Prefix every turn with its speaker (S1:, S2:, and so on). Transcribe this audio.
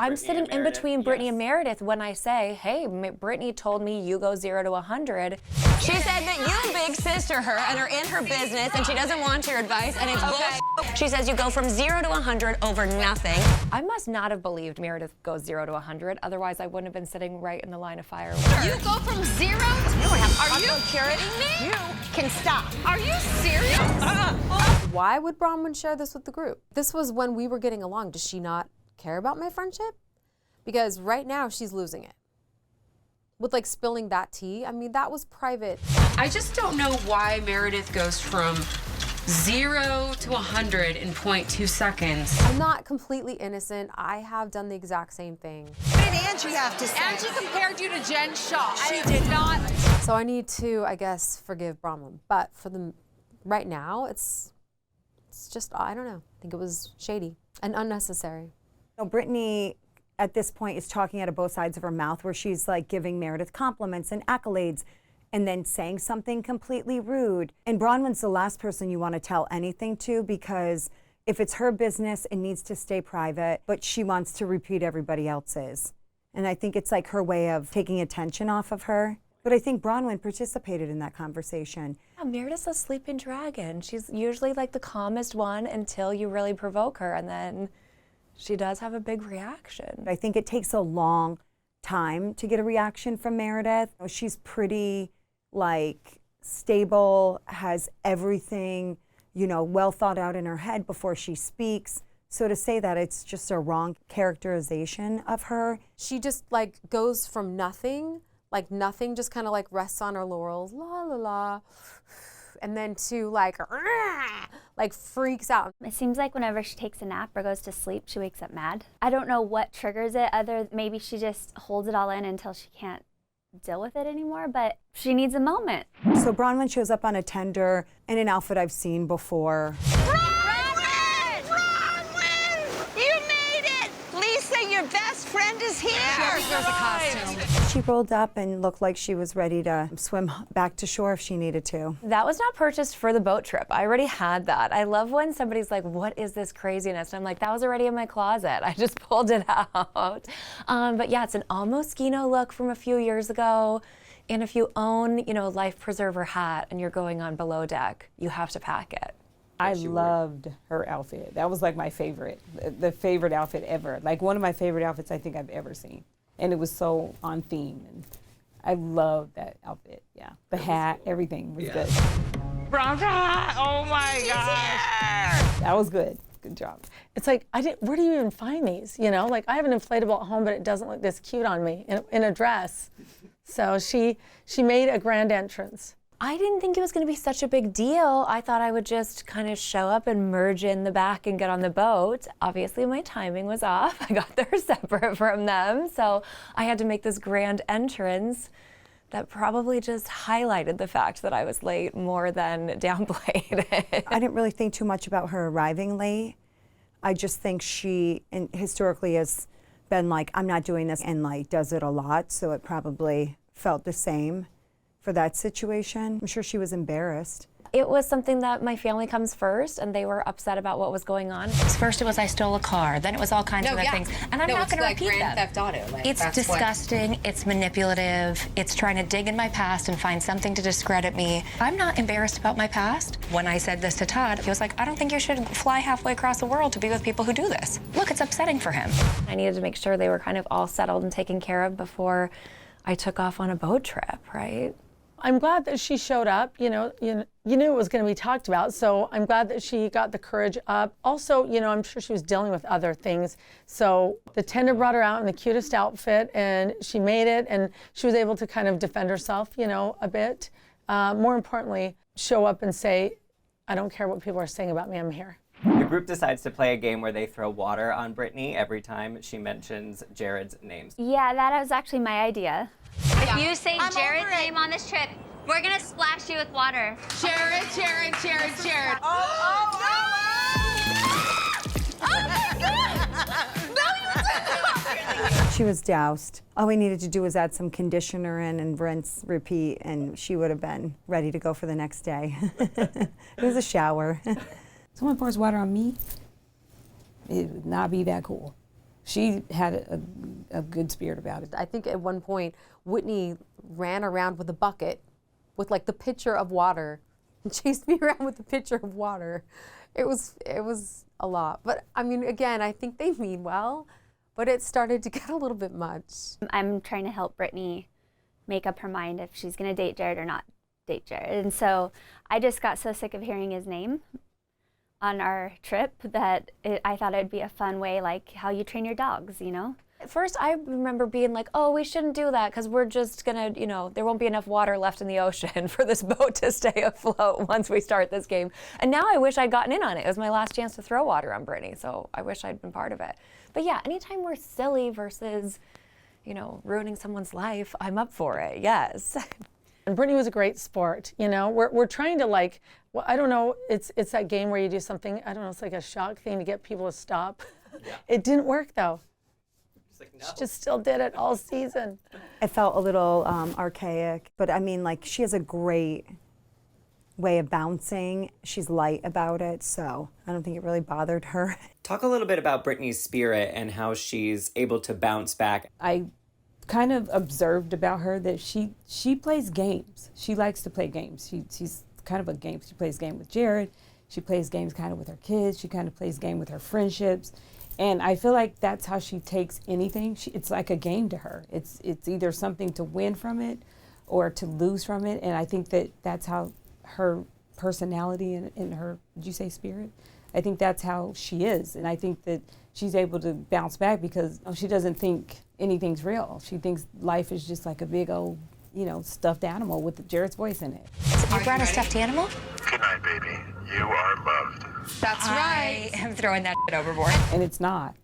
S1: I'm sitting in between Britani and Meredith when I say, hey, Britani told me you go 0 to 100.
S2: She said that you big sister her and are in her business and she doesn't want your advice and it's bullshit. She says you go from 0 to 100 over nothing.
S1: I must not have believed Meredith goes 0 to 100, otherwise I wouldn't have been sitting right in the line of fire.
S3: You go from 0 to... Are you kidding me? You can stop. Are you serious?
S4: Why would Bronwyn share this with the group? This was when we were getting along. Does she not care about my friendship? Because right now she's losing it. With like spilling that tea, I mean, that was private.
S5: I just don't know why Meredith goes from 0 to 100 in 0.2 seconds.
S4: I'm not completely innocent. I have done the exact same thing.
S3: What did Angie have to say?
S6: Angie compared you to Jen Shaw. She did not.
S4: So I need to, I guess, forgive Bronwyn. But for the right now, it's just, I don't know. I think it was shady and unnecessary.
S7: So Britani, at this point, is talking out of both sides of her mouth, where she's like giving Meredith compliments and accolades and then saying something completely rude. And Bronwyn's the last person you want to tell anything to, because if it's her business, it needs to stay private, but she wants to repeat everybody else's. And I think it's like her way of taking attention off of her. But I think Bronwyn participated in that conversation.
S1: Yeah, Meredith's a sleeping dragon. She's usually like the calmest one until you really provoke her, and then she does have a big reaction.
S7: I think it takes a long time to get a reaction from Meredith. She's pretty like stable, has everything, you know, well thought out in her head before she speaks. So to say that it's just a wrong characterization of her.
S4: She just like goes from nothing, just kind of like rests on her laurels, la la la, and then to like freaks out.
S8: It seems like whenever she takes a nap or goes to sleep, she wakes up mad. I don't know what triggers it, maybe she just holds it all in until she can't deal with it anymore, but she needs a moment.
S7: So Bronwyn shows up on a tender in an outfit I've seen before.
S3: Bronwyn! Bronwyn! You made it! Lisa, your best friend is here!
S6: There's a costume.
S7: She rolled up and looked like she was ready to swim back to shore if she needed to.
S1: That was not purchased for the boat trip. I already had that. I love when somebody's like, what is this craziness? And I'm like, that was already in my closet. I just pulled it out. But yeah, it's an all Moschino look from a few years ago. And if you own, you know, life preserver hat and you're going on below deck, you have to pack it.
S9: I loved her outfit. That was like my favorite, the favorite outfit ever. Like one of my favorite outfits I think I've ever seen. And it was so on theme. And I loved that outfit, yeah. The hat, everything was good.
S6: Bronwyn! Oh my gosh!
S9: That was good. Good job.
S10: It's like, where do you even find these? You know, like I have an inflatable at home, but it doesn't look this cute on me in a dress. So she made a grand entrance.
S1: I didn't think it was going to be such a big deal. I thought I would just kind of show up and merge in the back and get on the boat. Obviously, my timing was off. I got there separate from them, so I had to make this grand entrance that probably just highlighted the fact that I was late more than downplayed it.
S7: I didn't really think too much about her arriving late. I just think she historically has been like, I'm not doing this, and like does it a lot, so it probably felt the same for that situation. I'm sure she was embarrassed.
S1: It was something that my family comes first, and they were upset about what was going on. First it was I stole a car, then it was all kinds of other things. And I'm not going to repeat
S5: Grand
S1: them.
S5: Theft Auto. Like,
S1: It's disgusting, it's manipulative, it's trying to dig in my past and find something to discredit me. I'm not embarrassed about my past. When I said this to Todd, he was like, I don't think you should fly halfway across the world to be with people who do this. Look, it's upsetting for him. I needed to make sure they were kind of all settled and taken care of before I took off on a boat trip, right?
S10: I'm glad that she showed up. You knew it was going to be talked about, so I'm glad that she got the courage up. Also, you know, I'm sure she was dealing with other things. So the tender brought her out in the cutest outfit, and she made it, and she was able to kind of defend herself, you know, a bit. More importantly, show up and say, I don't care what people are saying about me, I'm here.
S11: The group decides to play a game where they throw water on Britani every time she mentions Jared's names.
S8: Yeah, that was actually my idea.
S12: If you say Jared's name on this trip, we're gonna splash you with water.
S6: Jared.
S3: Oh my God!
S7: She was doused. All we needed to do was add some conditioner in and rinse, repeat, and she would have been ready to go for the next day. It was a shower.
S9: Someone pours water on me, it would not be that cool. she had a good spirit about it.
S4: I think at one point, Whitney ran around with a bucket with like the pitcher of water and chased me around with the pitcher of water. It was a lot. But I mean, again, I think they mean well, but it started to get a little bit much.
S8: I'm trying to help Britani make up her mind if she's going to date Jared or not date Jared. And so I just got so sick of hearing his name on our trip that I thought it'd be a fun way, like how you train your dogs, you know?
S1: At first, I remember being like, oh, we shouldn't do that because we're just gonna, there won't be enough water left in the ocean for this boat to stay afloat once we start this game. And now I wish I'd gotten in on it. It was my last chance to throw water on Britani, so I wish I'd been part of it. But yeah, anytime we're silly versus, ruining someone's life, I'm up for it, yes.
S10: And Britani was a great sport, We're trying to well, I don't know, it's that game where you do something, I don't know, it's like a shock thing to get people to stop. Yeah. It didn't work though. No. She just still did it all season.
S7: It felt a little archaic, but I mean, she has a great way of bouncing. She's light about it, so I don't think it really bothered her.
S11: Talk a little bit about Britani's spirit and how she's able to bounce back.
S9: I kind of observed about her that she plays games. She likes to play games. She's kind of a game. She plays game with Jared. She plays games kind of with her kids. She kind of plays game with her friendships. And I feel like that's how she takes anything. It's like a game to her. It's either something to win from it or to lose from it. And I think that's how her personality and her, did you say spirit? I think that's how she is. And I think that she's able to bounce back because she doesn't think anything's real. She thinks life is just like a big old, stuffed animal with Jared's voice in it.
S1: You brought a stuffed animal?
S13: Good night, baby. You are loved.
S1: That's right. I'm throwing that overboard.
S9: And it's not,